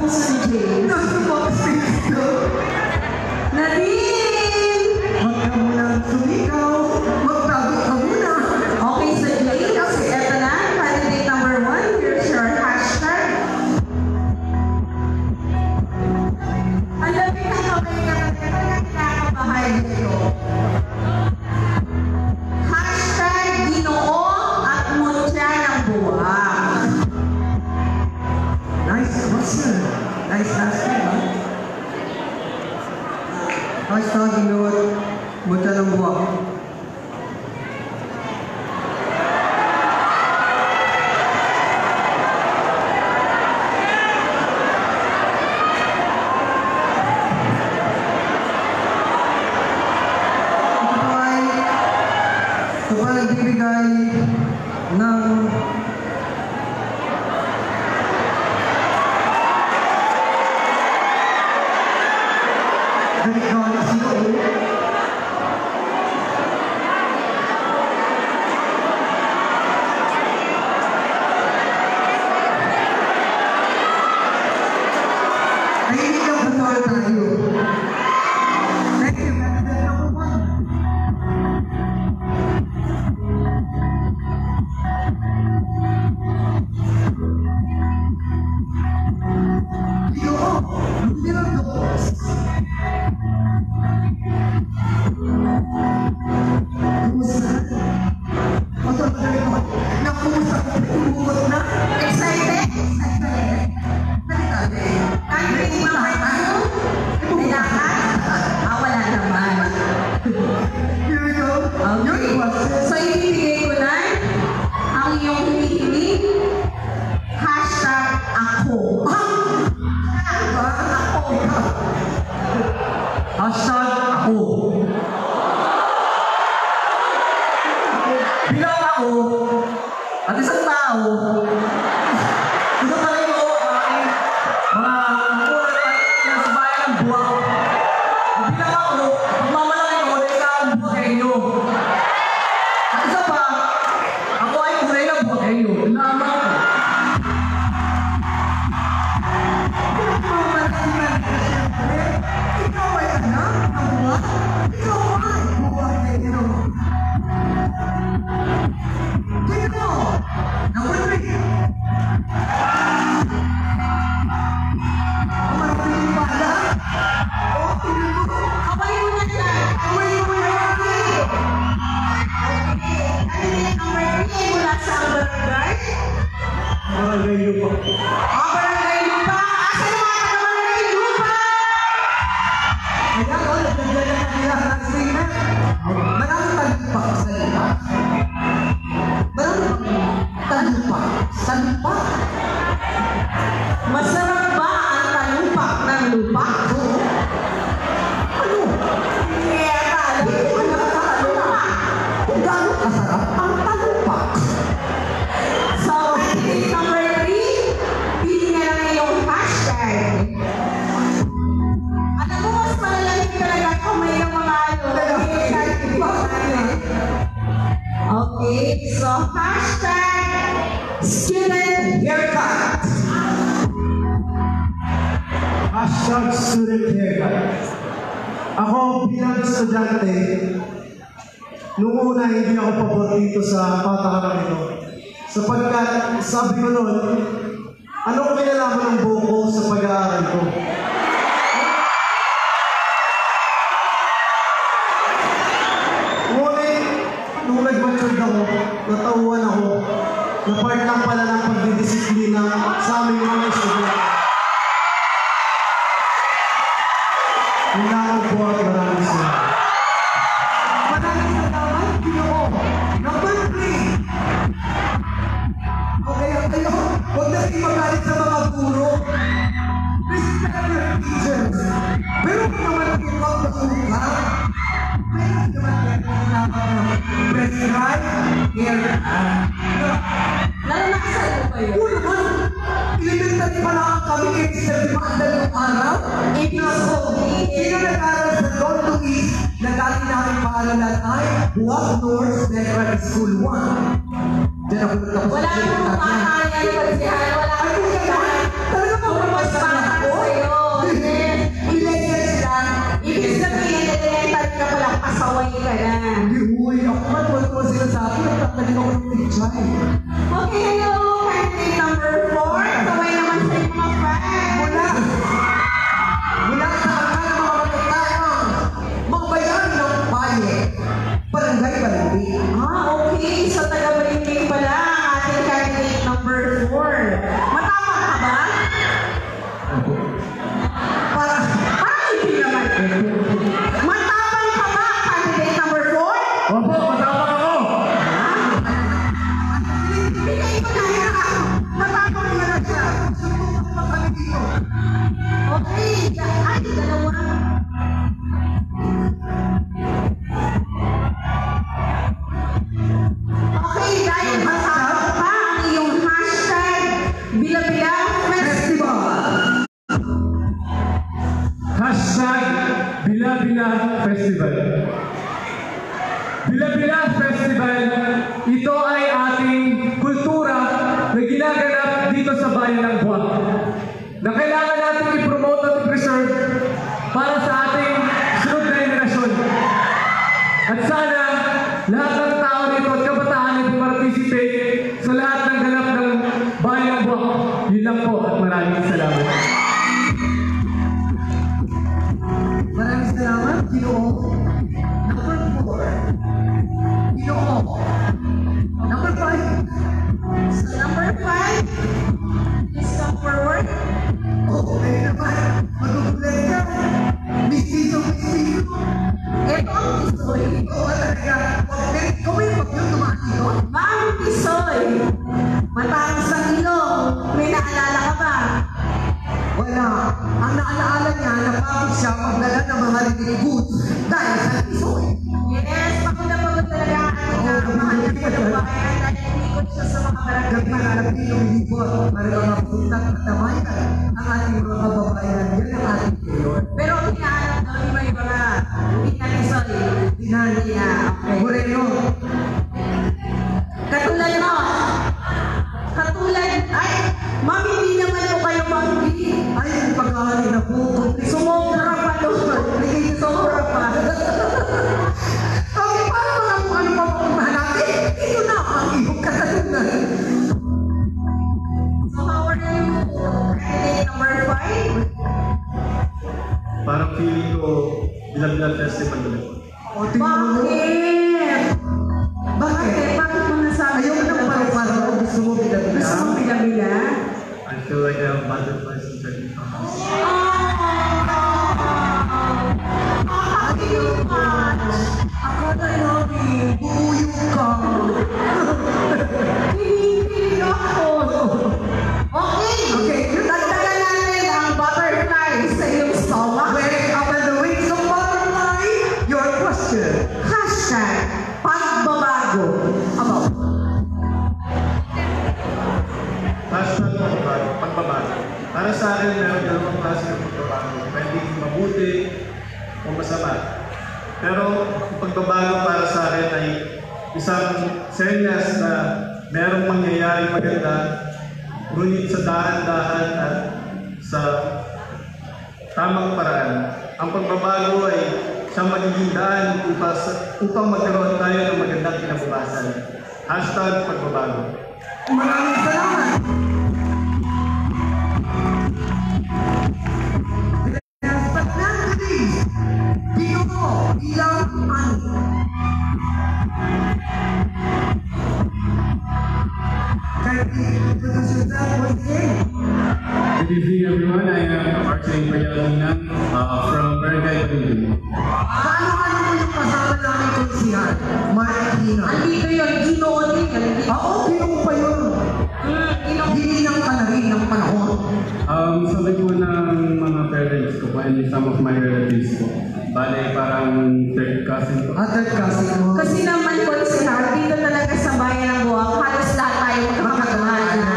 puso ni James. Nasa backstage ka. Nadine! Huwag ka muna sumikaw. Magtago ka muna. Okay, so James, eto na. Candidate number 1. Here's your hashtag. Ang lamig na kamay ka na kinakabahay dito. Hashtag Ginoo at Mutya ng Buwak. Nice question. Nice question, ha? Hashtag Ginoo, Mutya ng Buwak. Ito pa nagbibigay ng So, ibibigay ko na ang iyong hinihiling. Hashtag ako. hashtag ako. Bilang ako, at isang tao, gusto pa rin ko mga nasa bayan ng buwak. Bilang ako, magmamalaki ko na isa ang buwak sa inyo. At isa pa, ako ay kulay ng buwak sa inyo. Inaama ko. Ikaw ay anak ng buwak? Ikaw ay buwak sa inyo. Sino? Number 3. Marapin pala? O, tingin mo. Kapay mo na lang. Away mo yan. Candidate number 3 mula sa barangay. Barangay Lupa. Barangay Lupa. Asa yung mga barangay Lupa? Kaya ko, nagdagdagan na nila ng singer. Maraming talupak sa lupa. Maraming talupak sa lupa. Masarap ba ang talupak ng lupa? Ano? Kaya talupak ng talupak. Kung gaano kasarap ang talupak. So, candidate number 3, pili na lang iyong hashtag. Alam mo, mas malalamig talaga kamay ng mga Okay, so hashtag student haircut. Hashtag student haircut. Ako bilang estudyante, noong una hindi ako pabor dito sa patakaran ito. Sapagkat sabi ko noon, anong kinalaman ng buko sa pag-aaral ko? Ngunit, nung nag-matured ako, natauhan ako na part lang pala ng pagdidisiplina sa aming mga estudyante. Wala akong po at maraming salamat. Maraming salamat, Ginoo. Number 3. Okay, kayo, huwag na kayo magalit sa mga guro. Respect your teachers. Pero kung naman ang ikaw na suka, meron naman yan kung prescribe haircut. Lalo nakasal mo kayo. Oo naman, elementary pa lang kami kahit sa limandal ng araw. Sino nag-aaral sa Don Luis na dati namin paaralan ay Buwak North Secondary School 1. Diyan ako nagtapos Wala sa akong Secretary. makakaya yung pagsihan. Wala akong Talaga po, Puro mas bata magaling ako ng pichay. Okay, hello, candidate number 4. Kaway naman sa inyo mga fans. Mula sa akala ng mga katatayang mga bayan ng Paye, Barangay Balindi. Okay. So, taga-Balimbing pala ang ating candidate number 4. Matapang ka ba? Parang hindi naman. Matapang ka ba, candidate number 4? Opo, matapang ako! Bigay ko na yan. Matapang mo na siya. Okay. Ay, dalawa. Okay, dahil matapang pa ang iyong hashtag Bila-Bila Festival. Hashtag Bila-Bila Festival. Bila-Bila Festival, ito ay ating kultura na ginaganap dito sa bayan ng Buwak. Na kailangan natin i-promote at i-preserve para sa ating sunod na henerasyon. At sana, lahat ng tao nito at kabataan ay participate sa lahat ng ganap ng bayan ng Buwak. Yun lang po at maraming salamat. Maraming salamat, Ginoo. Number 4. Ginoo. Number 5. So, number 5, please come forward. Okay naman. Magugulat ka. Mistiso. Ito ang Tisoy. Oo talaga. Gawin mo yung tumaan dito. Ma'am Tisoy, matapos ang ilong, may naalala ka ba? Wala. Ang naalaala niya, napagod siya magdala ng mga holiday goods dahil sa Tisoy. Yes, pagod na pagod talaga ang ating mahal na kalubayan dahil umikot siya sa mga Gabi na barangay. gabi lumilipot para mga puntang at tamayan ang ating mga kababayan. Yan ang ating mayor. Pero ang hinahanap daw ni may mga hindi na Tisoy. Dinali niya, okay. Moreno. Katulad mo. Ay, ma'am, hindi naman po kayo manggi. Ay, yung pagkakali na po. Sumobra pa doon. Bigay sobra pa. Okay, paano mga kung ano pa pupuntahan natin? Ito na ang iyong katanungan. So, how are you? Candidate number 5? Parang feeling ko, Bila-Bila Festival ulit. O, tingnan mo. Bakit? Bakit? Bakit mo nasabi? Ayaw mo ng paru-paro o gusto mo Gusto bila-bila? mo bila-bila? I feel like I have butterflies inside my house. Nakakaiyak much. Ako na namin, bubuyog ka. Hinihilig ako. Okay. Okay, Dagdagan natin ang butterfly sa iyong stomach. wait, up on the wings of butterfly, your question. Hashtag pagbabago. About. Hashtag pagbabago. Para sa akin, meron dalawang klase ng pagbabago. Pwedeng mabuti o masama. Pero ang pagbabago para sa akin ay isang senyas na merong mangyayari maganda, ngunit sa dahan-dahan at sa tamang paraan. Ang pagbabago ay siyang magiging daan upang magkaroon tayo ng magandang kinabukasan. Hashtag pagbabago. Maraming salamat. Last but not least, Ginoo Ilang Ani. Can you introduce yourself once again? Good evening, everyone. I am Archie Payalina from Barangay Balindi. Paano mo yung kasama namin konsihan? Mark Hino. Andito yun. Ginoon din yun. Oo, Ginoo pa yun. Hininang ka na rin ng panahon. Sabi ko ng mga parents ko and some of my relatives ko. Bale, parang third cousin ko. Other cousin mo. Kasi naman po si Har, dito talaga sa bayan ng Buwak, halos lahat tayo magkakamahal na.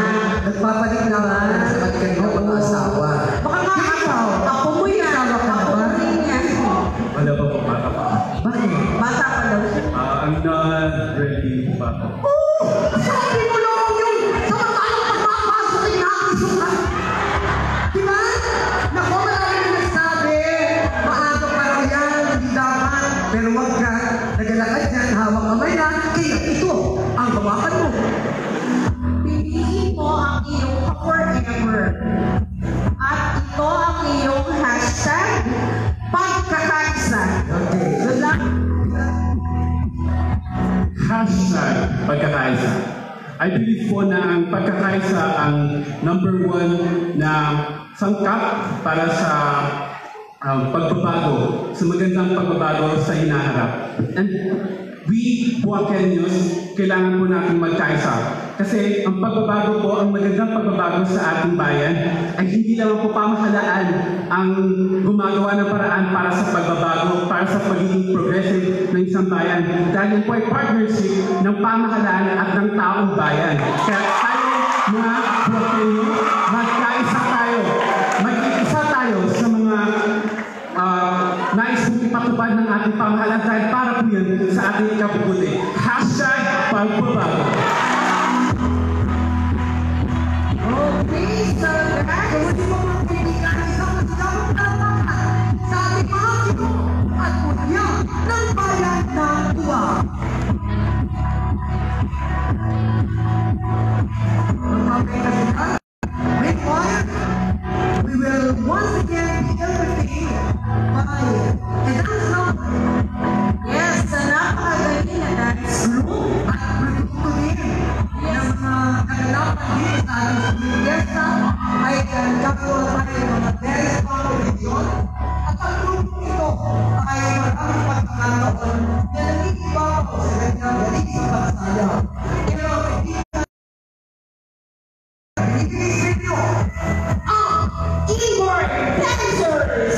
Nagpapalit na nga sa kanyang mag-asawa. Baka nga Ikaw, ako mo yan. Asawa ka na Ako ba? mo rin yan. Wala pa po, bata pa. Bakit? Bata pa daw siya. I'm not ready pa po. Sabi mo lang yung samantalang pagpapasok ay nakakisuka. Diba? Naku, marami na nagsabi. Maaga pa raw yan, hindi dapat. Pero wag ka, nagalakad yan, hawak kamay na. Kaya ito ang pagkakaisa. I believe po na ang pagkakaisa ang number one na sangkap para sa pagbabago, sa magandang pagbabago sa hinaharap. And we, Buakenyos, kailangan po natin magkaisa. Kasi ang pagbabago po, ang magandang pagbabago sa ating bayan ay hindi lang po pamahalaan ang gumagawa ng paraan para sa pagbabago, para sa pagiging progressive ng isang bayan. Dahil po ay partnership ng pamahalaan at ng taong bayan. Kaya tayo, mga Buakenyo, magkaisa tayo. Mag-iisa tayo sa mga nais mong ipatupad ng ating pamahalaan dahil para po yan sa ating ikabubuti. #pagbabago. Okay, so gawin mo mga kaibigan isang magandang tatangan sa ating mga sino at punya ng bayan ng Buwa. Mga kaibigan, meanwhile, we will once again be entertained by a dance number. Yes, sa napakagaling na dance group. At produkto din ng mga kaganapan dito sa ating fiesta ay gagawa tayo ng mga very strong religion. At ang grupo ito ay maraming pagkakataon na nag-iibabaw sa kanyang galing sa pagsaya. Pero ibigay sa inyo ang Igor Dancers!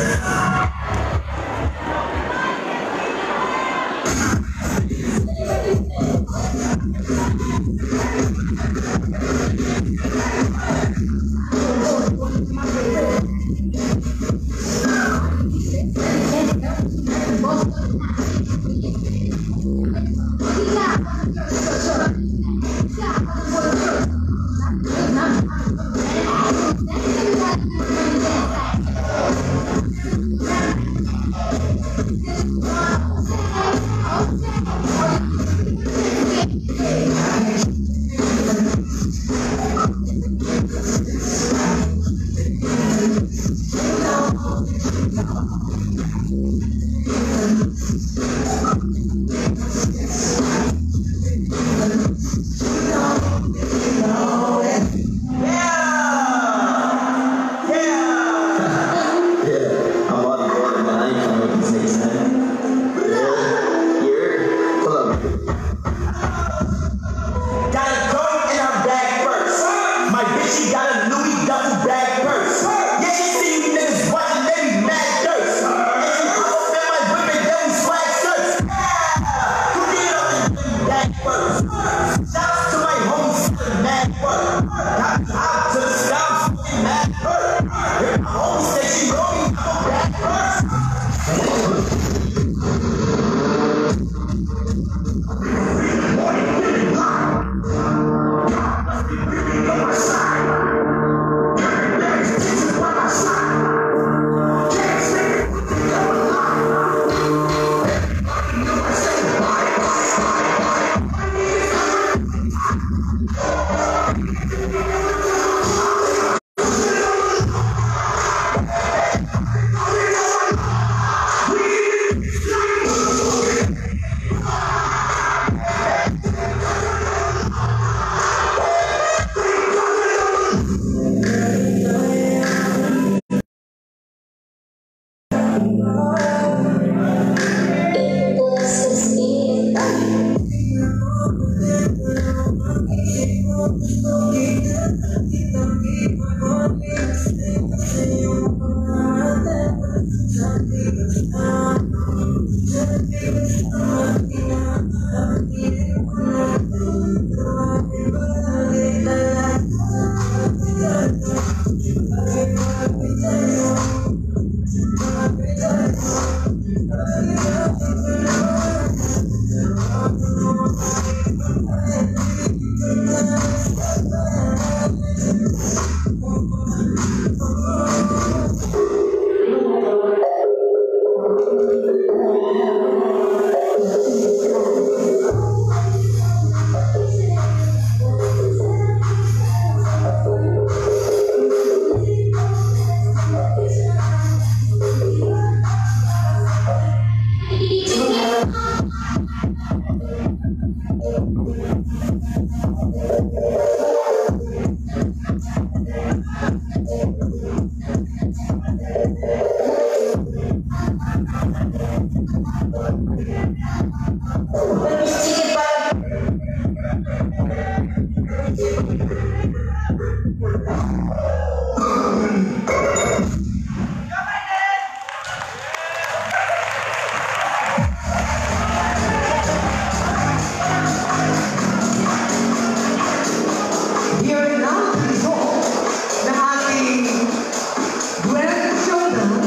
Sige pa. Here now the result na ating grand showdown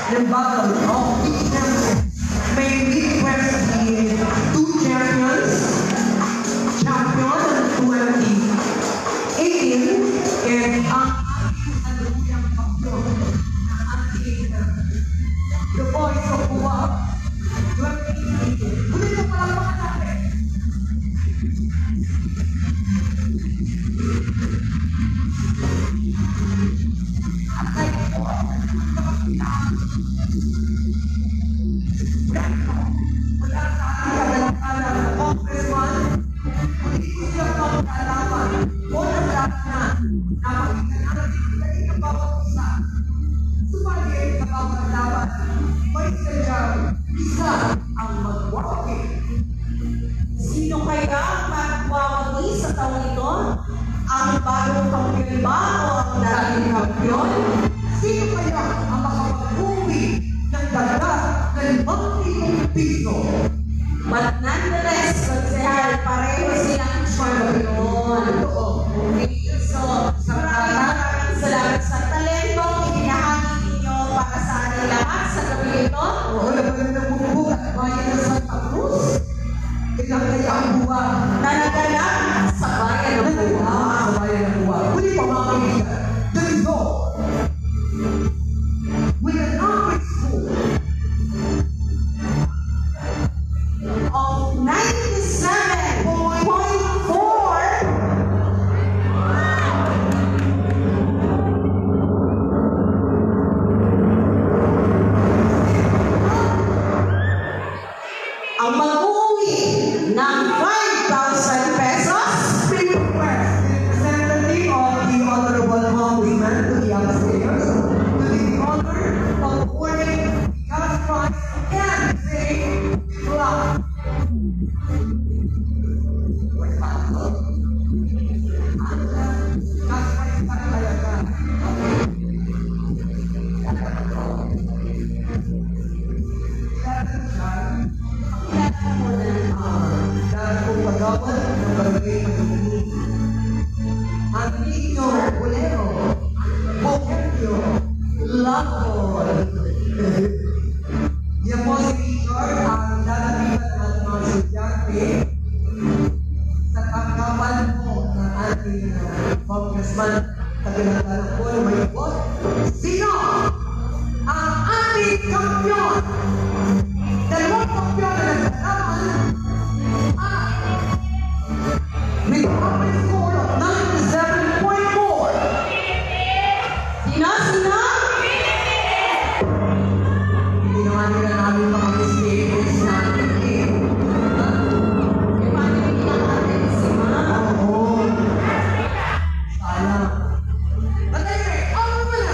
ng Battle of the Champions. May request the two champions, champion ng 2018 and ang ating kampiyon na ating The Voice of Buwak 2018. Ulit na palakpakan natin. Wala sa ating kadalasan ng congressman, hindi ko siya pagkalaman o naglaban na makikita natin ang bawat isa. Subalit sa bawat laban, may sadyang isa ang magwawagi. Sino kaya ang magwawagi sa taong ito? Ang bagong kampiyon ba o ang dating kampiyon? Sino kaya ang makapag-uwi ng dagdag na 5,000 piso? But nonetheless, konsehal, pareho silang champion. Okay, so maraming salamat sa talentong itinahangin ninyo para sa ating lahat sa gabi ito. Oo, laban na bumubuhat bayan ng Santa Cruz. Kailan kaya ang buwan? Na naganap sa bayan ng Buwak. Sa bayan ng buwan. Muli pa mga kaibigan, the result. With an average score Of 97.4. Ang mag-uwi ng 5,000 pesos. we request the representative of the Honorable Congressman to the upstairs to the honor of awarding the cash prize and saying clap. Cash prize para kaya ka. Dahil kung pagawad ng barangay Pagkakulit, ang Nino Bolero, Bohemio, Lakol. Yan po si Richard, ang lalapitan ng ating mga estudyante sa tanggapan po ng ating congressman Tagalog po na may bot. Sino ang ating kampiyon? Dalawang kampiyon na nagsalaman with an average score of 97.4. Sino? Sino? Hindi naman nila namin mga mistakes natin eh. Eh, paano yung pinakatin si Ma? Oo. Sayang. But anyway, ano mo na?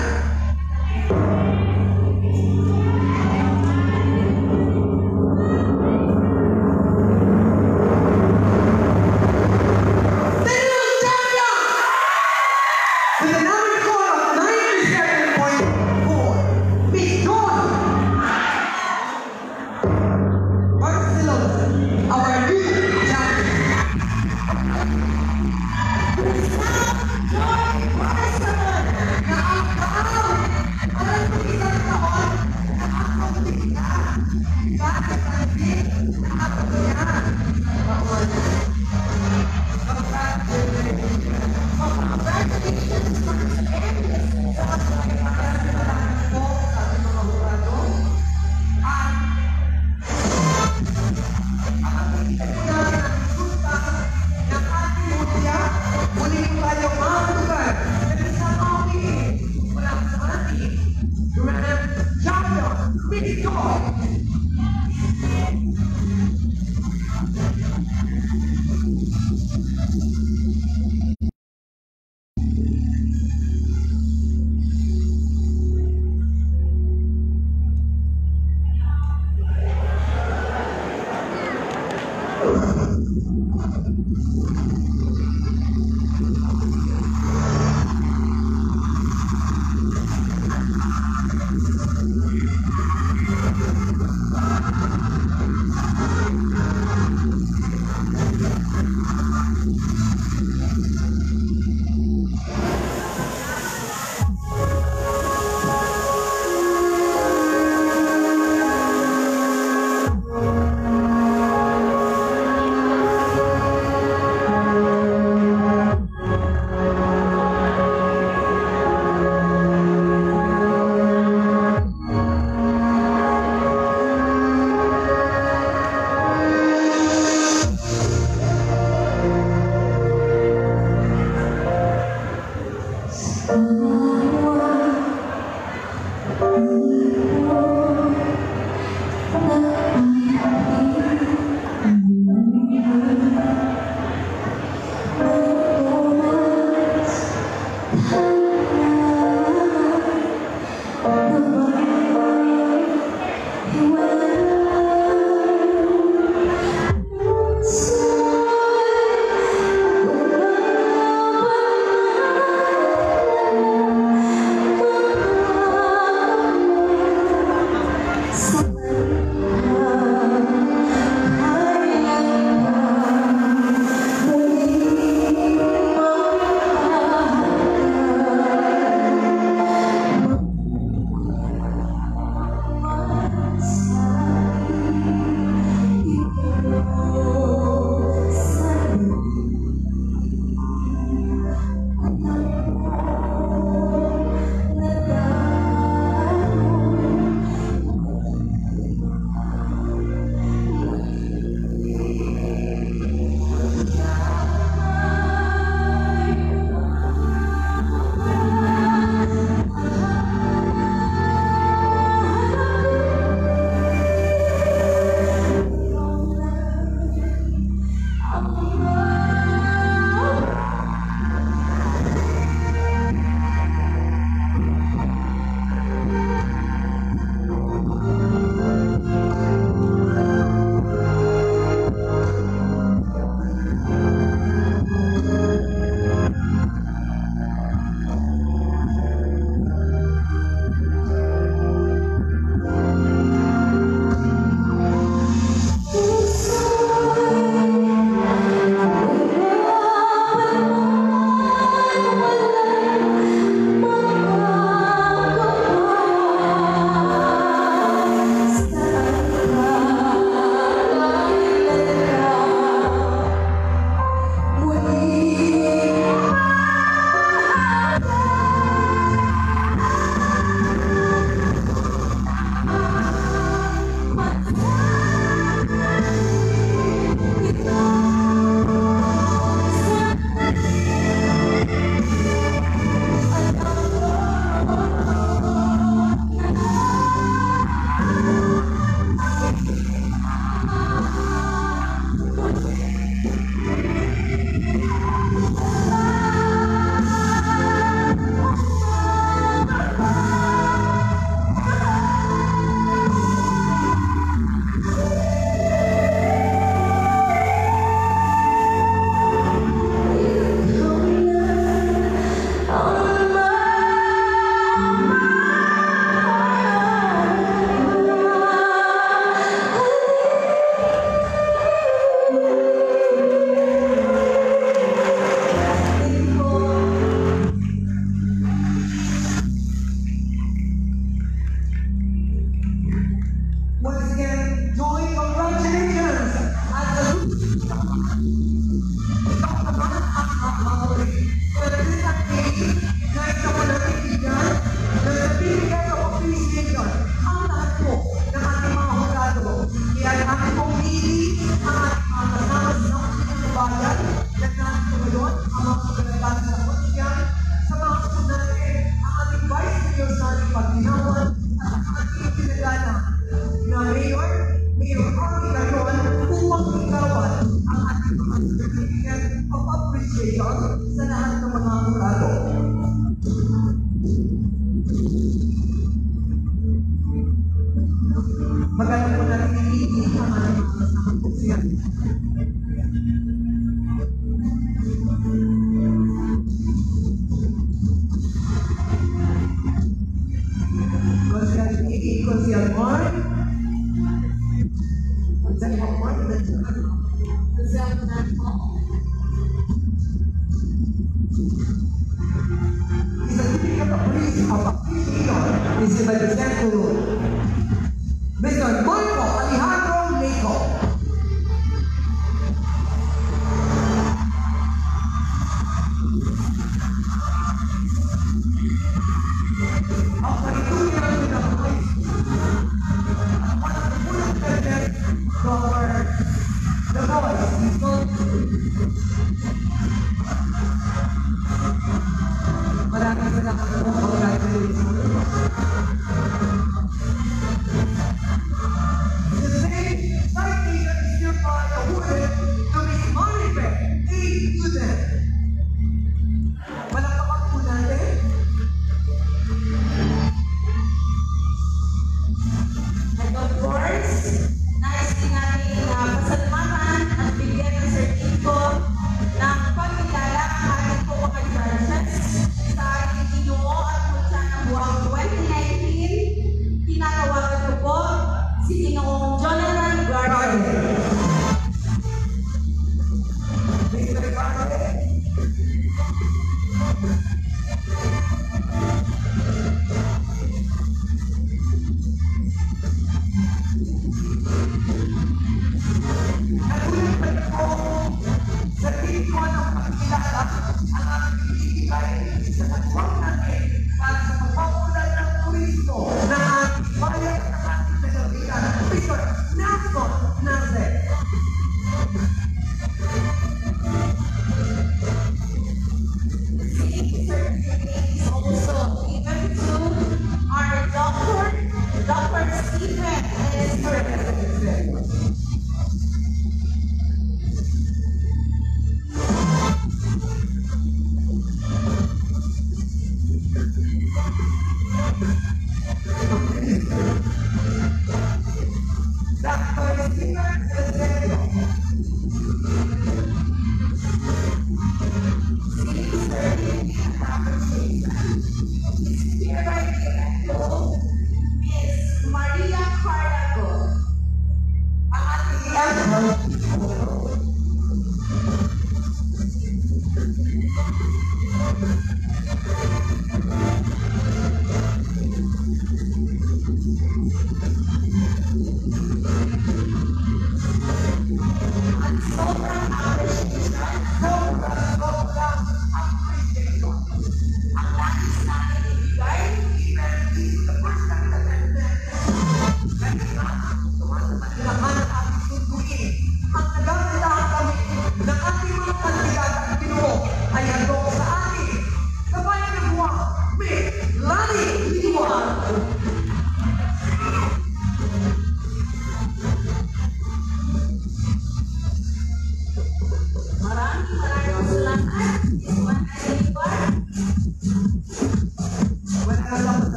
Maraming salamat.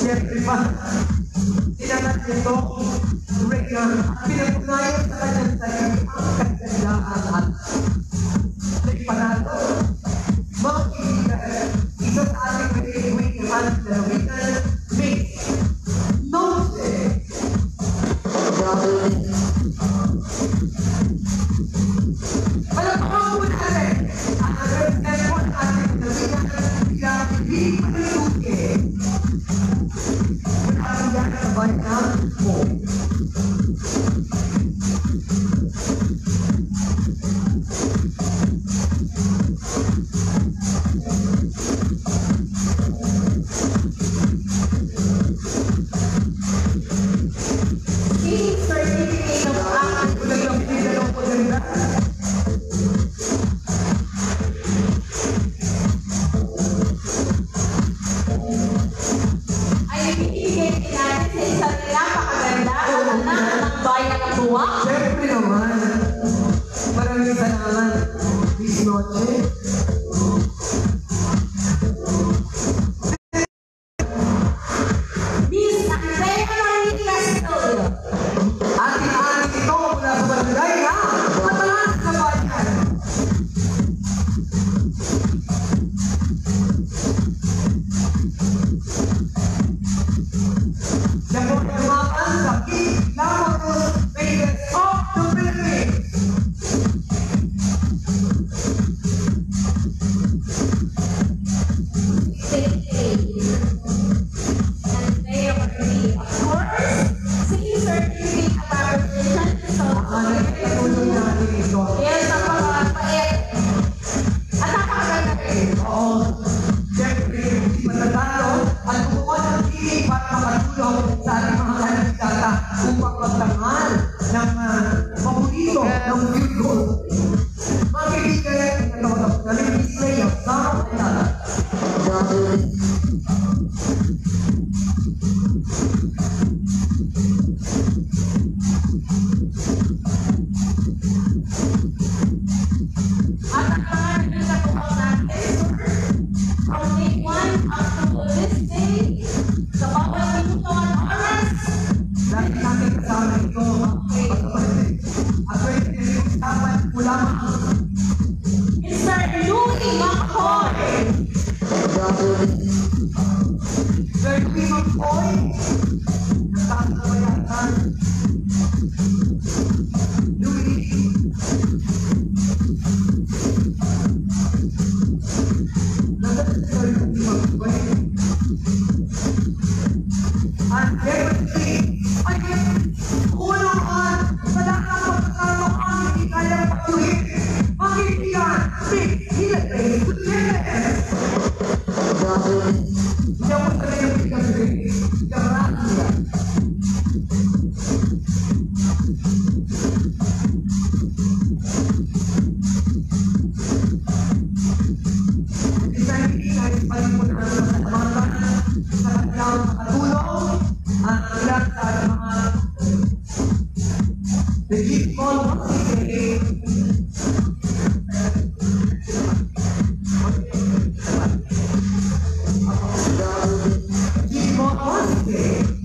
Siyempre pa, tinangat nito, Reyna, pinatunayan sa kanyang sarili ang kagandahan at nagpanalo. Mga kaibigan, isa sa ating pinag-iwing ang lalawigan, Miss Nose. Palapakang po natin ang represent po ating lalawigan bilang hindi panutuke. Pagkakagyan sa bayan po. Siyempre naman, maraming salamat, Miss Noche. Miss Andrea Marie Castillo. Ating-ating ito mula sa barangay na matalas na bayan. Siya po nagmakan sa King Lamorous Raiders of the Philippines. Andrea Marie, of course. Singing certificate of appreciation. Ano yung tulong natin ito? Yes, napakapait. At napakaganda rin. Oo. Siyempre, hindi matatalo at kumuha ng piling para makatulong sa ating mga kandidato upang magtangal ng paborito ng field goal. Mga kaibigan, tinatawag ako na rin display of Sarah Ayala. At ang mga nagkakatuwang natin, from day 1 up to this day, sa bawat minuto at oras, Dahil natin kasama ito, mga kapatid, at pwede rin usapan mula mga Mr. Louie Macoy. And everything, ay, kung naman, sa lahat ng pagkakaroon, hindi kayang patuloy. Bakit yan? Hilagay, Gutierrez. Hindi ako talaga yung pinagay. Garania. Isa hindi kahit palimutan ng katamatan sa kanilang nakatulong at ilan sa mga legit call masisig.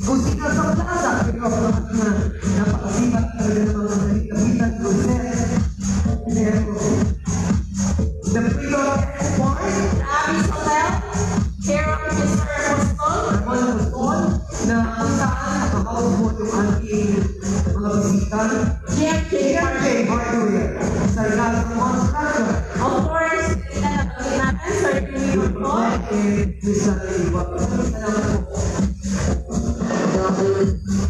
Kung sila sa plaza, pero napakasipat talaga ng mga kapitan Joseph. The Freedom Airport, Abby's Hotel, care of Mr. Apostol, na kung saan nakakaw mo yung ating mga bisita. GMK KMJ Hardware, sa Rizal Construction, of course, kita na pagin natin, Sir Junior po. and Mr. Iba. Salamat po.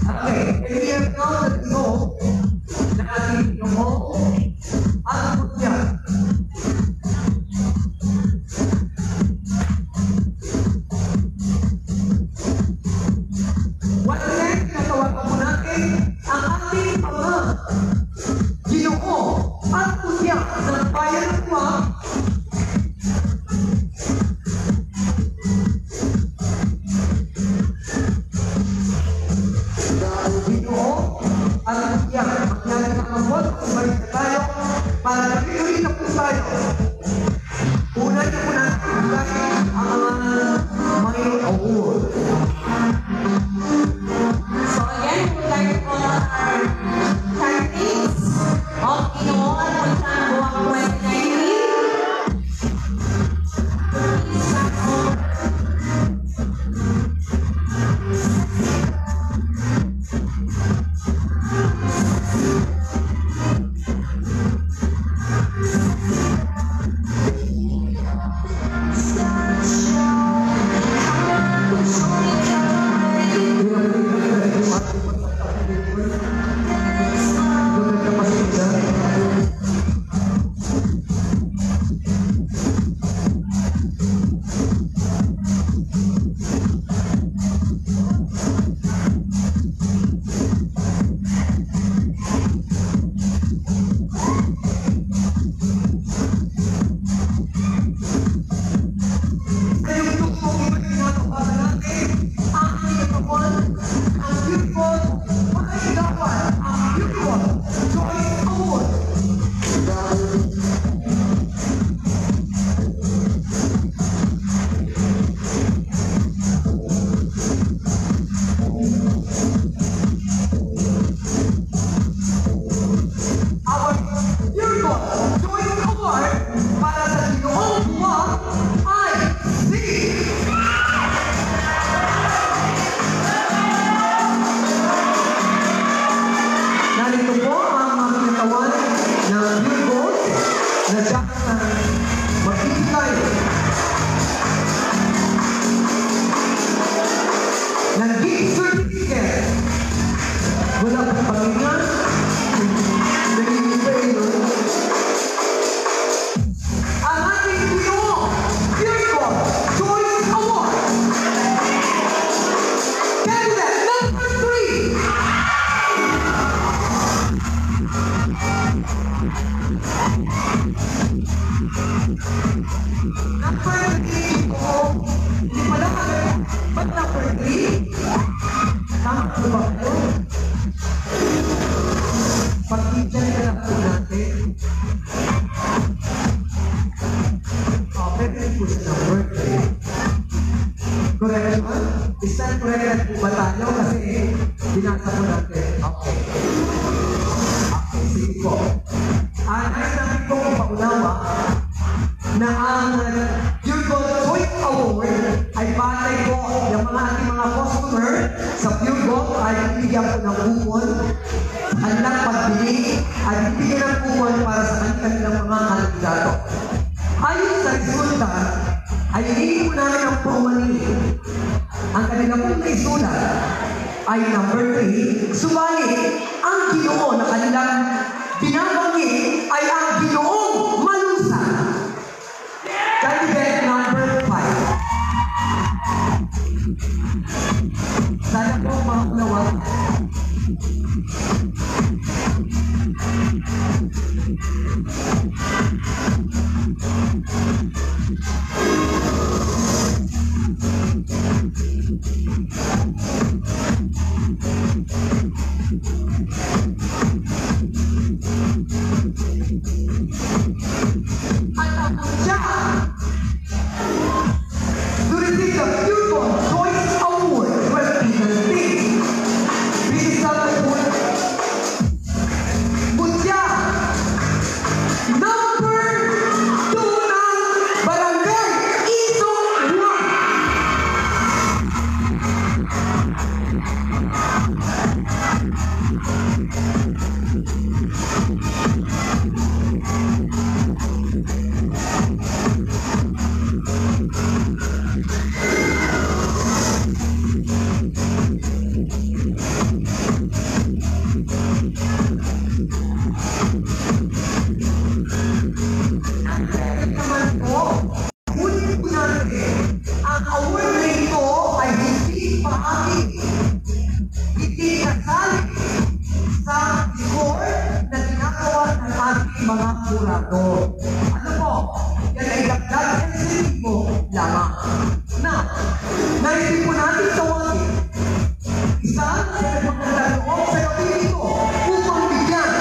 Okay, and we have now the show na ating yung at putya. Once again, tinatawagan po natin ang ating mga Ginoo at putya ng bayan ng Buwak. Ginoo at putya. Magyari ng mabot, ibalik na tayo para nag-iulit na po tayo. Una niyo po natin ibigay ang mga may award. So again, we would like to call on our charities of Ginoo at Puntang Buwak 2019. Please stand up. Isang correct po ba tayo? Kasi binasa po natin. Okay. Okay, sige po. Nais namin pong ipaunawa na ang Pure Gold Choice Award ay batay po yung mga ating mga customer sa Pure Gold ay bibigyan po ng kupon, kanilang pagbili at bibigyan ng kupon para sa kanilang mga kandidato. Ayon sa resulta, ay hindi po namin ang pumali. Ang kanila pong naisulat ay number 3. Subalit, ang Ginoo na kanilang binabanggit ay ang Ginoong Malusa. Candidate number 5. Sana po mga ulawag. Mga kurado. Ano po? Yan ay dagdag sensitibo lamang. Na, naisip po natin tawagin isa sa nagpagdaloob sa kapili ko upang bigyan.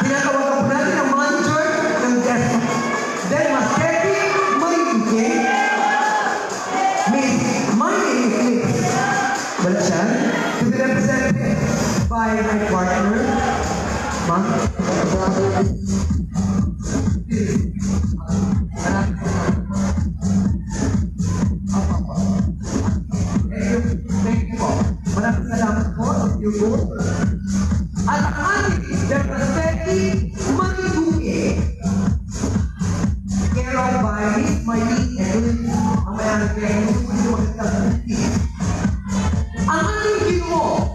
Tinatawagan po natin ang manager ng Dermastetti Marinque, Miss Manny Eclipse. Wala siya? To be represented by my partner, Ma'am. Maraming salamat po. At ang ating Dermastetti Marinque, care of by Miss Manny Eclipse, ang mayroon kayo gusto magandang ang ating Ginoo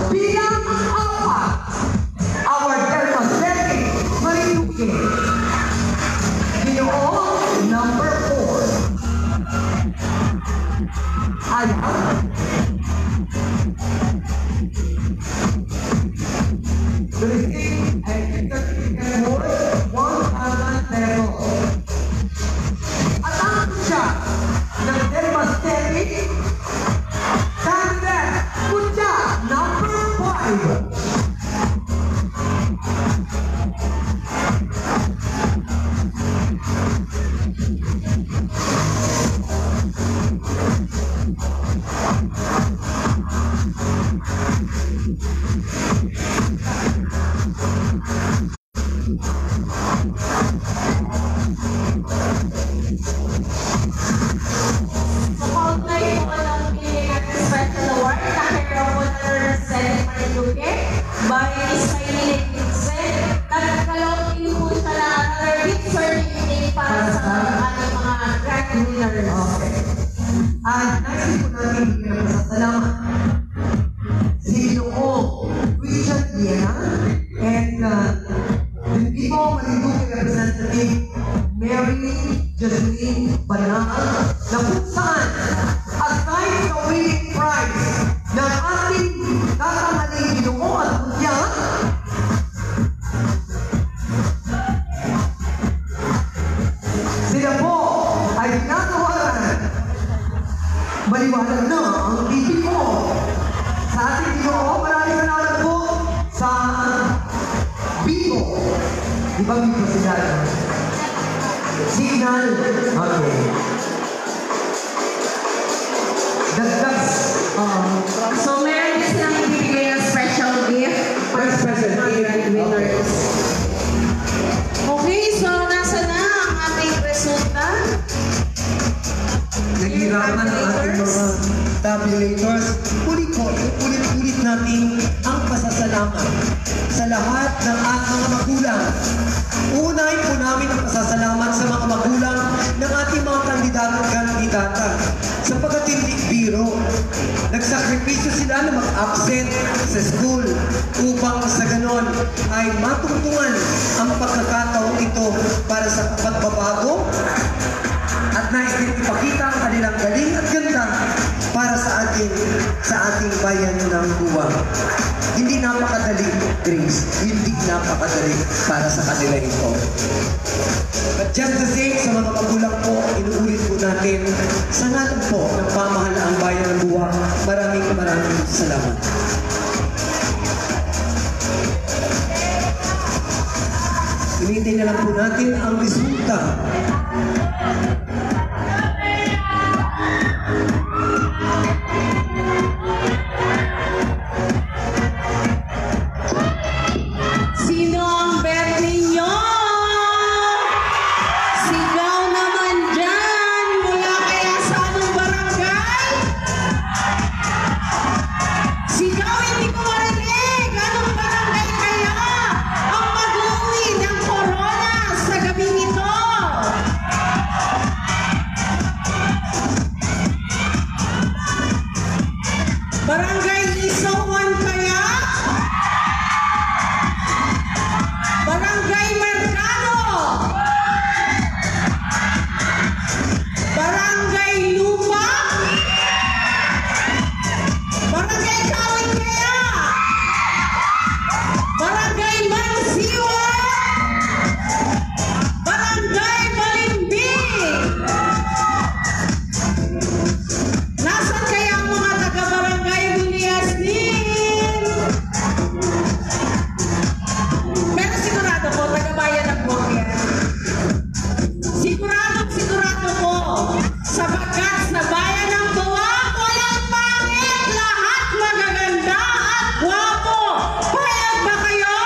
bilang apat, our Dermastetti Marinque. Ginoo number 4. Ayan. The receipt and certificate worth 1,000 pesos. At ang siya ng Dermastetti candidate Punja number 5. At naisip po natin pinapasasalamat si Ginoo Richard Viena and the people Marinduque representative Mary Jasmine Banal na kung saan aside sa winning prize ng ating kakamaling Ginoo at Punja, sila po ay tinatawaran. Maliwanag na ang TV ko. Sa ating Ginoo, maraming salamat po sa Bigo. Di ba Bigo sila? Signal. Okay. Dagdag. So meron din silang ibibigay ng special gift para sa mga winners. Okay, so nasa na ang ating resulta? Naghihirapan ang ating mga tabulators. Ulit natin ang pasasalamat sa lahat ng mga magulang. Uunahin po namin ang pasasalamat sa mga magulang ng ating mga kandidato at kandidata sapagkat hindi biro. Nagsakripisyo sila na mag-absent sa school upang sa ganon ay matungtungan ang pagkakataong ito para sa pagbabago at nais din ipakita ang kanilang galing at ganda para sa ating bayan ng Buwak. Hindi napakadali, Grace. Hindi napakadali para sa kanila ito. But just the same, sa mga magulang po, inuulit po natin sa ngalan po ng pamahalaang bayan ng Buwak. Maraming salamat. Hinihintay na lang po natin ang resulta. Sino ang bet ninyo? Sigaw naman dyan! Mula kaya sa anong barangay? Sigaw, hindi ko marinig! Anong barangay kaya ang mag-uwi ng corona sa gabing ito? Barangay Isawan kaya? Barangay Mercado? Barangay Lupa? Barangay Kawit kaya? Barangay Mansiwa? Barangay Balimbing? Nasaan kaya ang mga taga-barangay Guliasnin? Pero sigurado po, taga-bayan ng Buwak yan. Sigurado po, sapagkat sa bayan ng Buwak, walang pangit, lahat magaganda at gwapo. Payag ba kayo?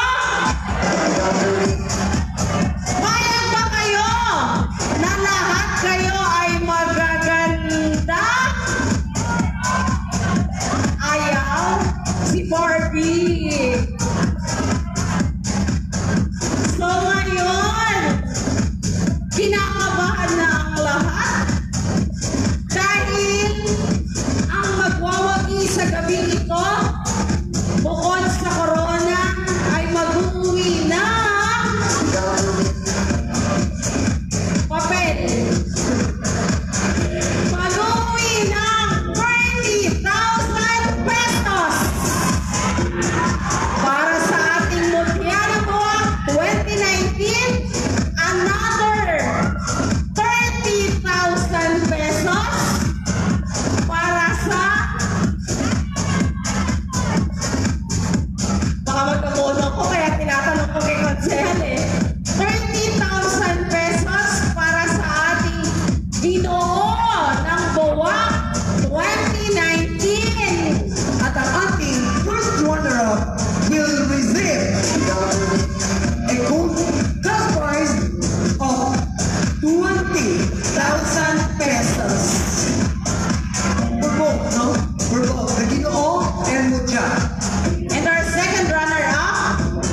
Payag ba kayo na lahat kayo ay magaganda? Ayaw si Barbie. So ngayon, kinakabahan na ang lahat dahil ang magwawagi sa gabi ito, bukod sa corona, ay mag-uwi na papel. Mag-uwi ng 30,000 pesos para sa ating mutya na Buwak 2019, another 30,000 pesos para sa baka magkamono ko kaya tinatanong ko kay Konsehal 30,000 pesos para sa ating Ginoo ng Buwak 2019. At ang ating first runner-up will receive a gold cash prize of 20,000 pesos. For both, no? For both, the Ginoo and Mutya. And our second runner-up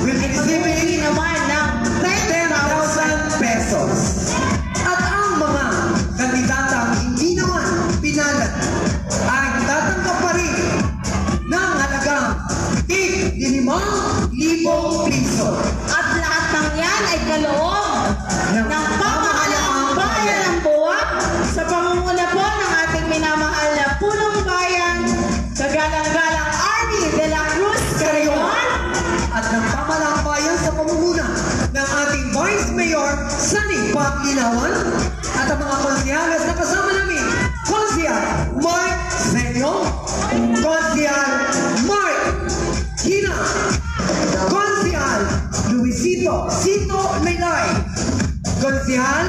Will be mag-uwi receiving naman ng 10,000 10,000 pesos. At ang mga kandidatang hindi naman pinalat ay tatanggap pa rin ng halagang tig-5,000 piso. At lahat ng yan ay kaloob ng pamahalaang bayan ng Buwak sa pangunguna po ng ating minamahal na punong bayan, kagalang-galang Army de la Cruz Carrion, At ng pamahalaang bayan sa pamumuno ng ating Vice Mayor Sunny Paglinawan at ang mga konsehalas na kasama namin, Konsehal Mark Senyo, Konsehal Mark Hina, Konsehal Luisito Sito Laylay, Konsehal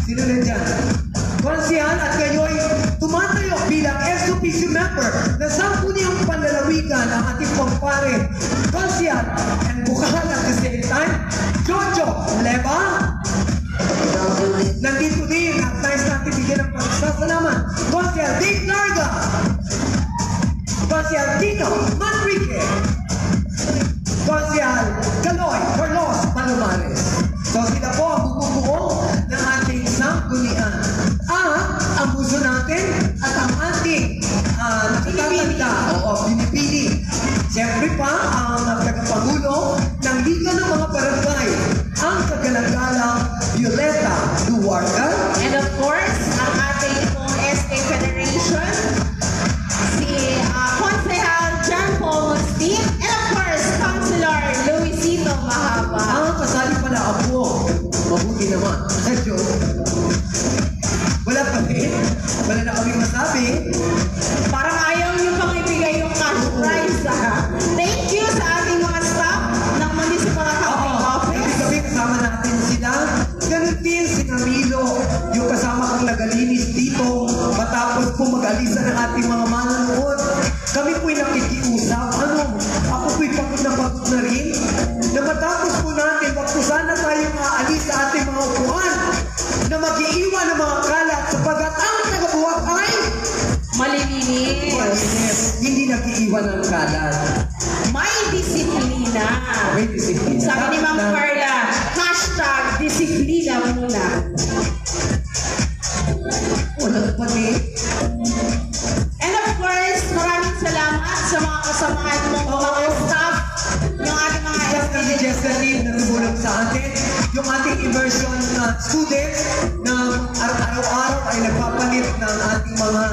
sino na dyan? Konsehal at kayo'y tumatayo bilang ex-officio member na sangguniang panlalawigan ang ating pagpare, Konsehal and Bukal at the same time, Jojo Leva. Nandito din at nais natin bigyan ng pagsasalamat, Konsehal Dave Larga, Konsehal Tito Manrique, Suarez. So sila po ang bumubuo ng ating sanggunian. At ang puso natin at ang ating nakatatanda o pinipili. Siyempre pa ang tagapangulo ng Liga ng mga Barangay, ang kagalagalang Violeta Duarca. And of course, ang ating pong SK Federation, si Konsehal John Paul Steve, and of course, Councilor Luisito Mahaba. Kasali pala ako. Mabuti naman. Medyo. Wala pa rin. Wala na kami masabi. Parang ayaw niyo pang ibigay yung cash prize, ha? Thank you sa ating mga staff ng Municipal Accounting Office. Gabi kasama natin sila. Ganun din si Camilo, yung kasama kong nagalinis dito matapos po mag-alisa ng ating mga manonood. Kami po'y nakikiusap. Ako po'y pagod na rin. Na matapos po natin, wag po sana tayong aalis sa ating mga upuan na mag-iiwan ng mga kalat sapagat ang tagabuwak ay Malilinis. hindi nag-iiwan ng kalat. May disiplina. May disiplina. Sabi ni Ma'am Carla, hashtag disiplina muna. Walang pati. And of course, maraming salamat sa mga kasamahan mong mga staff, yung ating mga Just as Jesseline na tumulong sa atin, yung ating immersion students na araw-araw ay nagpapalit ng ating mga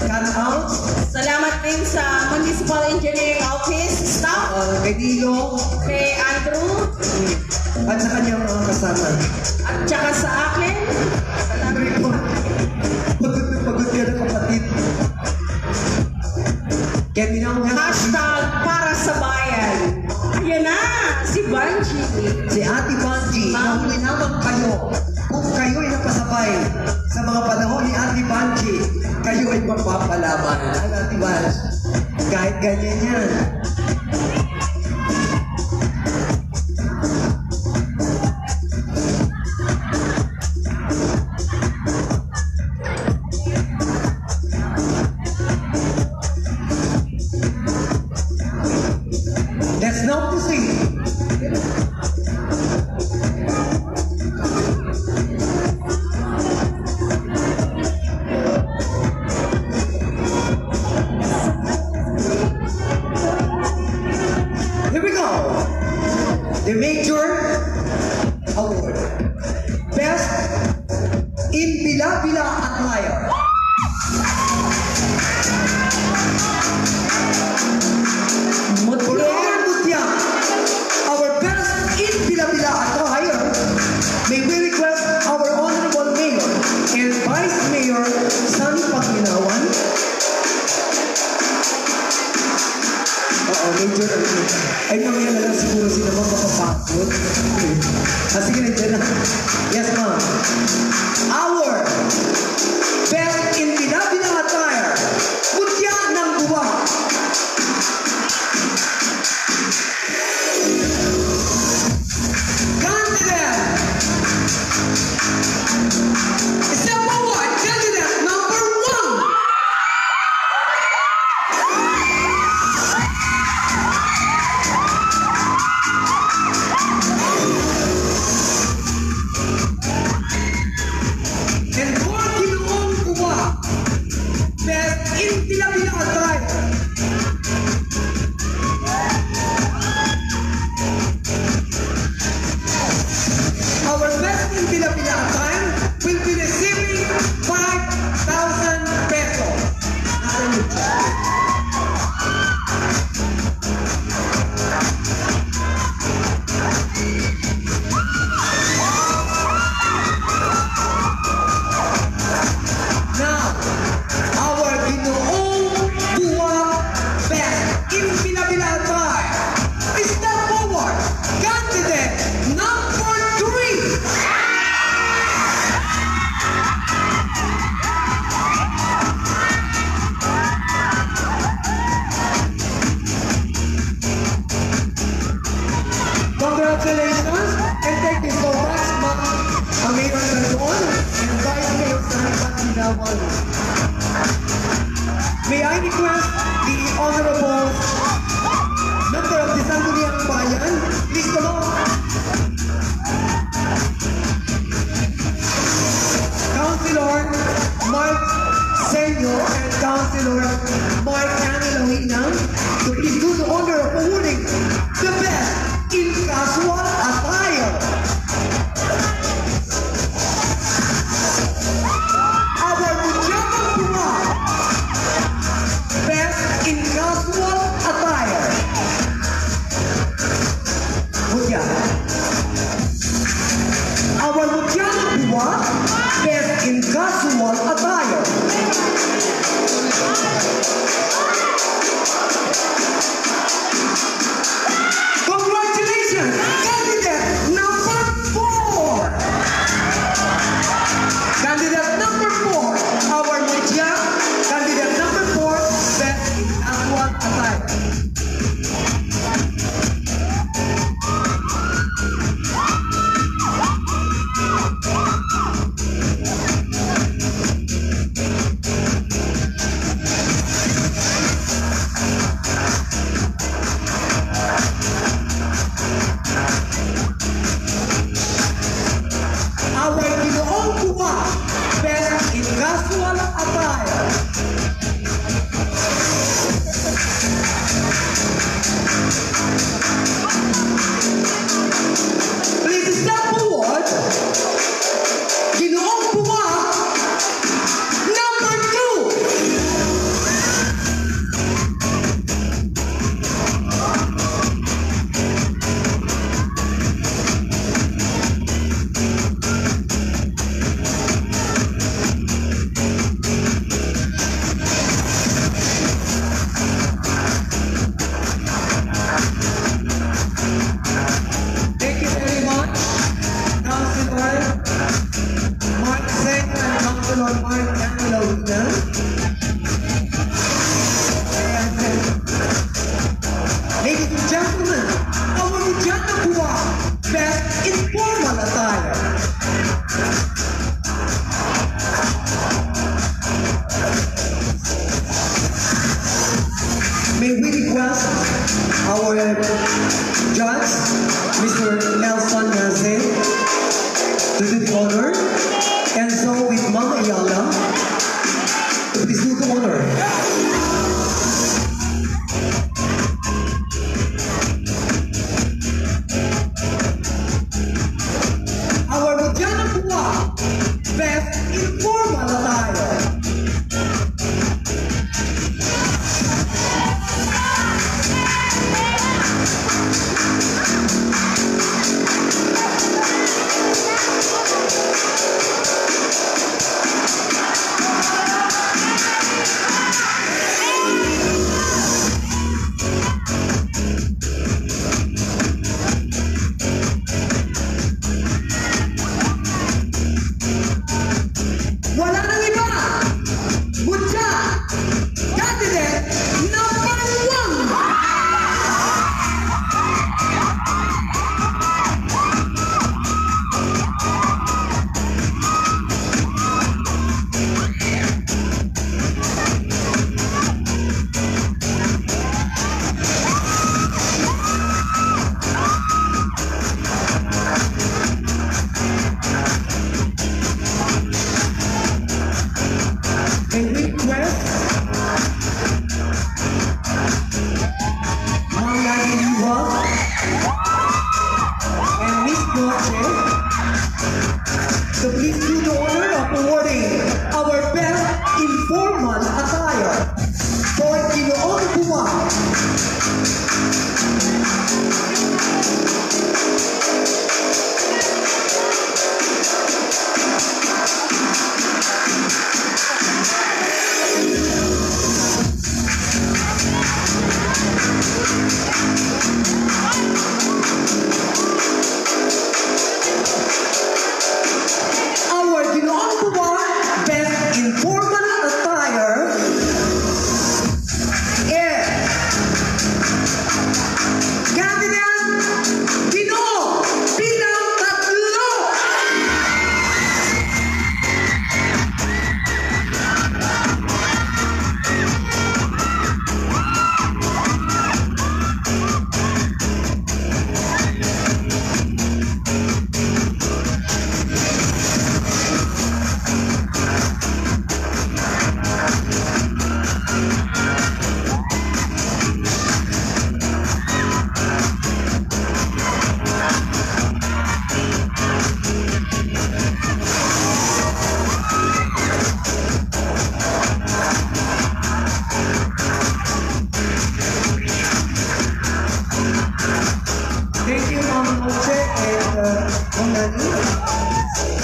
can-outs. Salamat din sa Municipal Engineering Office staff, Kay Dilo, kay Andrew, at sa kanyang mga kasama. at saka sa akin. Sabi ko, pagod yan ang kapatid. Kaya minamahal Hashtag para sa bayan. Ayan na, si Banji. si Ate Banji, na huli naman kayo. Kung kayo ay napasabay sa mga panahon ni Ate Banji, kayo ay mapapalaban. Ano, Ate Banji? Kahit ganyan yan. Let's now proceed. Here we go. The major award. Best in Bila-Bila attire. Flor Mutya, our best in Bila-Bila attire. May we request our Honorable Mayor and Vice Mayor Sunny Panginawan. Major. Ay, mamaya na lang siguro sila mapapapasok. Sige, nandiyan na. Yes, ma'am. Our best in Bila-Bila attire. Mutya ng Buwa. Candidate. Step forward, candidate number 1. And for Ginoong Buwa, best in Bila-Bila attire. Our best in Bila-Bila attire will be receiving 5,000 pesos. Nasa YouTube. Now, our Ginoong Buwa best in Bila-Bila attire. Step forward, candidate number 3. Congratulations and thank you so much, Mayor Nandon and Vice Mayor Sunny Panginawan. May I request the Honorable Member of the Sangguniang Bayan, please come on. Noche to please do the honor of awarding our best informant attire for Ginoong Buwan. Our Ginoong Buwan best informant attire is candidate Ginoong Bidang Tatlo. Thank you, Ma'am Noche and Onani.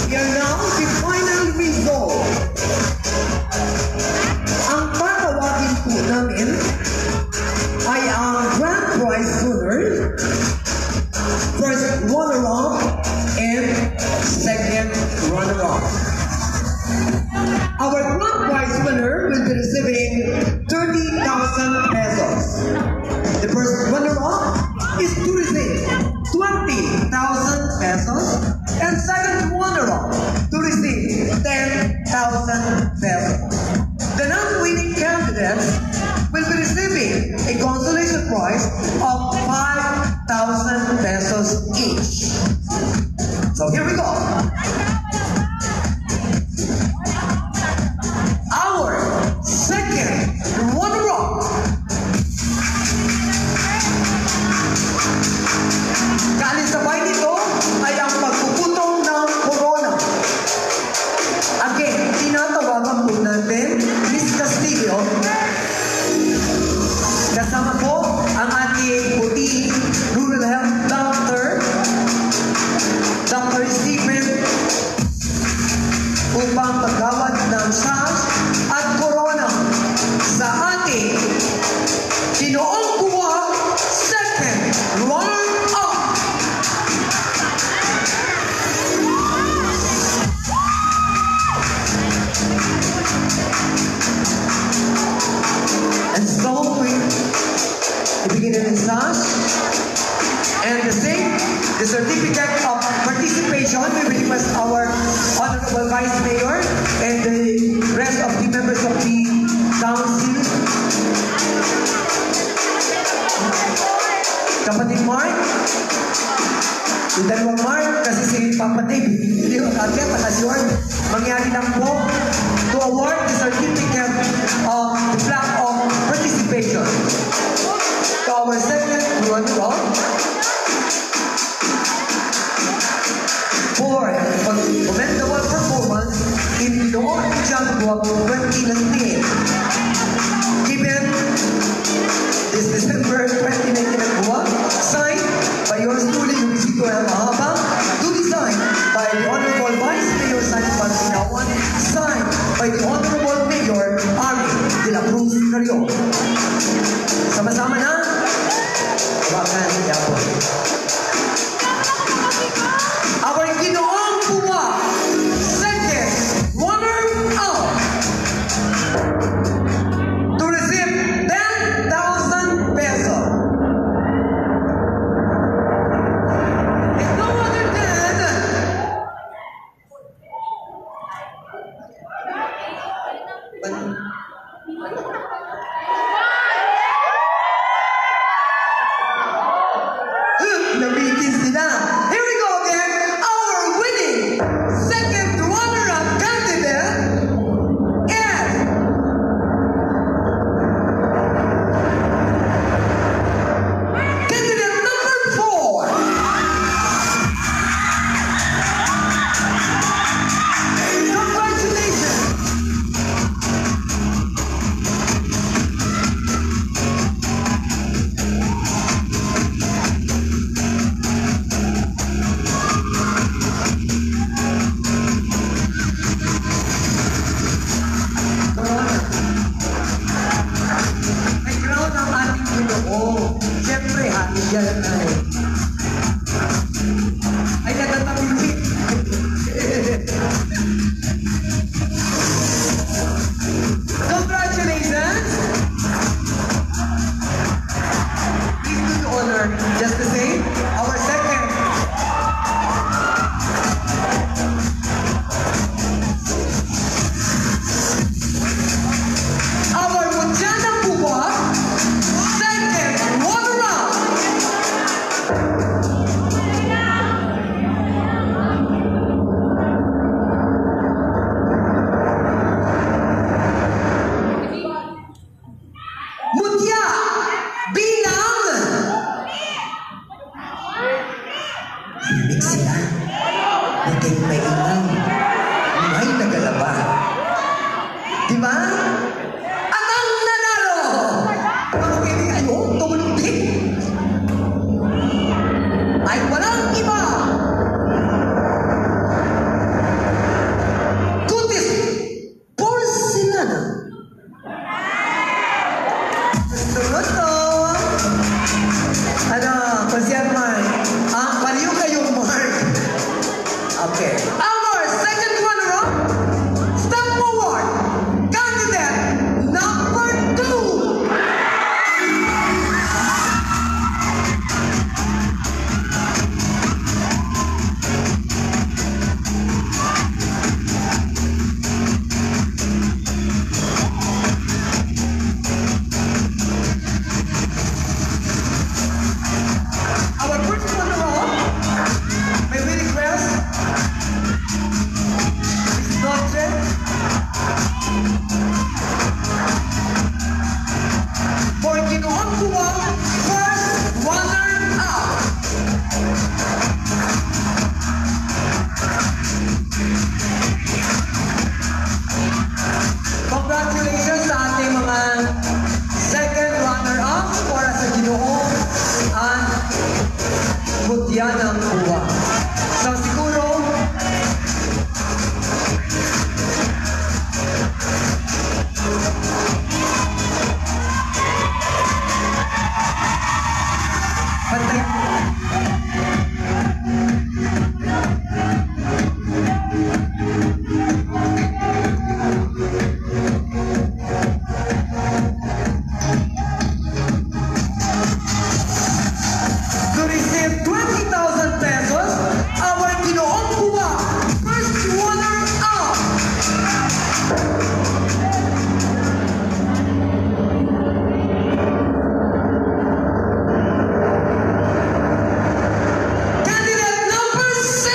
We are now the final result. Ang tatawagin po namin ay ang grand prize winner, first runner-up, and second runner-up. Our grand prize winner will be receiving 30,000 pesos. The first runner-up is to receive 20,000 pesos, and second runner-up to receive 10,000 pesos. The non-winning candidates will be receiving a consolation prize of 5,000 pesos each. So here we go. Our second runner-up kaalisabay nito ay ang pagpuputong ng corona. Again, tinatawagan po natin Miss Castillo. Kasama po ang ating puti rural health doctor, Dr. Stephen, upang magkawad ng SARS at corona sa ating Ginoong Buwan second runner-up. And so we begin in SARS, and the certificate of participation we will request our Honorable Vice Mayor and the rest of the members of the council. Kapatid Mark, yung dalawang Mark, kasi si Papa Dave, hindi ko kagad, nakasyon. Mangyari lang po to award the certificate of the plaque of participation to our second runner-up for commendable performance in the Ocean Walk 2019. Given this December 2019 Agua, signed by yours truly, Luisito El Mahaba, duly signed by the Honorable Vice Mayor San Pansinawan, signed by the Honorable Mayor Ari de la Cruz Carrion. Sama-sama na, hawakan niya po. Our Ginoong Buwan second runner-up to receive 10,000 pesos. Ito Kahit mainam, may nagalaba. Diba? At ang nanalo! Mga kaibigan, ayun, tumuluntik. Ay walang iba. Kutis, porcelana. Sunod to. Ano, Kuya Mark? Paliw kayong Mark. Okay. Our second runner-up, step forward. Candidate number 2. Our first runner-up, may we request Miss Noche for Ginoong Buwang first runner-up. Congratulations sa ating mga second runner-up para sa Ginoong ang Mutya ng Buwang. So siguro, pantay. To receive 20,000 pesos, our Ginoong Buwang first runner-up. Candidate number 6.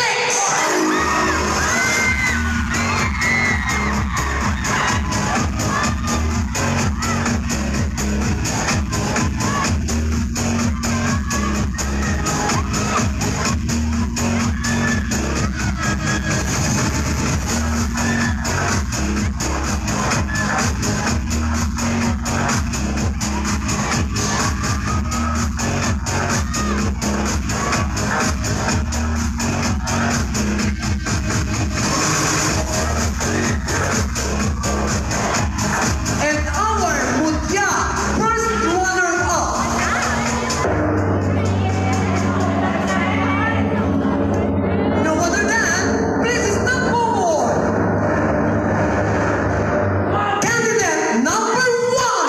And our Mutya first runner-up. No other than, please step forward. Candidate number 1.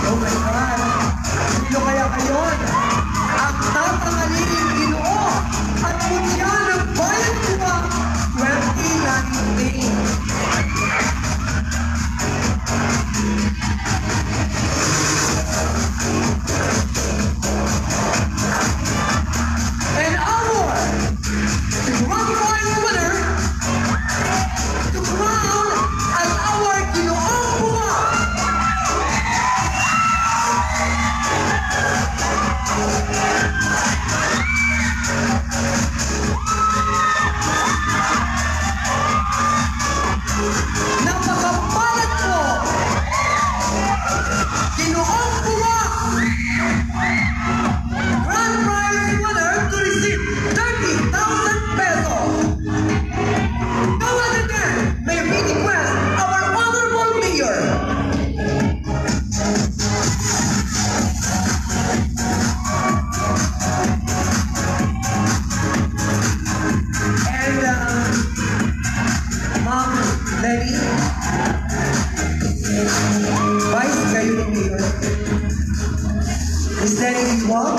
Oh my God! Sino kaya kayon? Ang tatangalingin Ginoo at Mutya ng Bayan Buwang 2019. And our grand prize winner to crown as our Ginoong Buwang. Napakapalat po! Ginoong Buwang! Grand prize winner to receive 30,000 pesos! No other than, may we request our honorable mayor. And Ma'am Lenny, Vice kayo ng mayor. Miss Lenny Wong.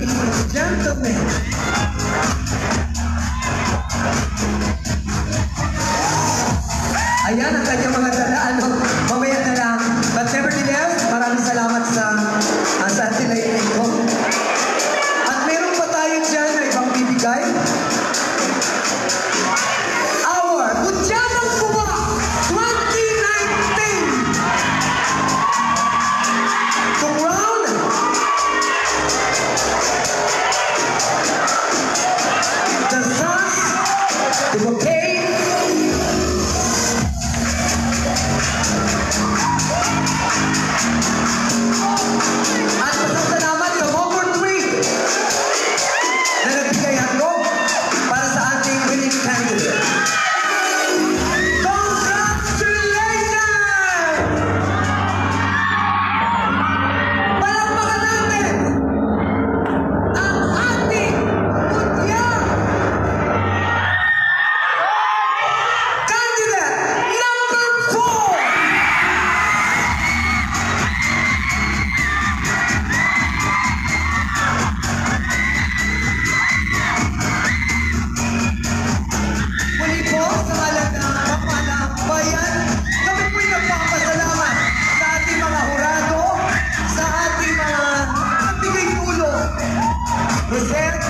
ladies and gentlemen. Ayan ang kanyang mga dala. Mamaya na lang. But nevertheless, maraming salamat sa atin ko. At meron pa tayo dyan na ibang bibigay. Our Budyamang Buwa 2019 to crown the sons, the bouquet. At pasasalamat sa Hogwarts Tree na nagbigay handog para sa ating winning candidate. Congratulations! Palakpakan natin ang ating Budyam candidate number 4! Muli po sa ngalan ng Kapalang Bayan, kami po'y nagpapasalamat sa ating mga hurado, sa ating mga nagbigay tulong. Rosette,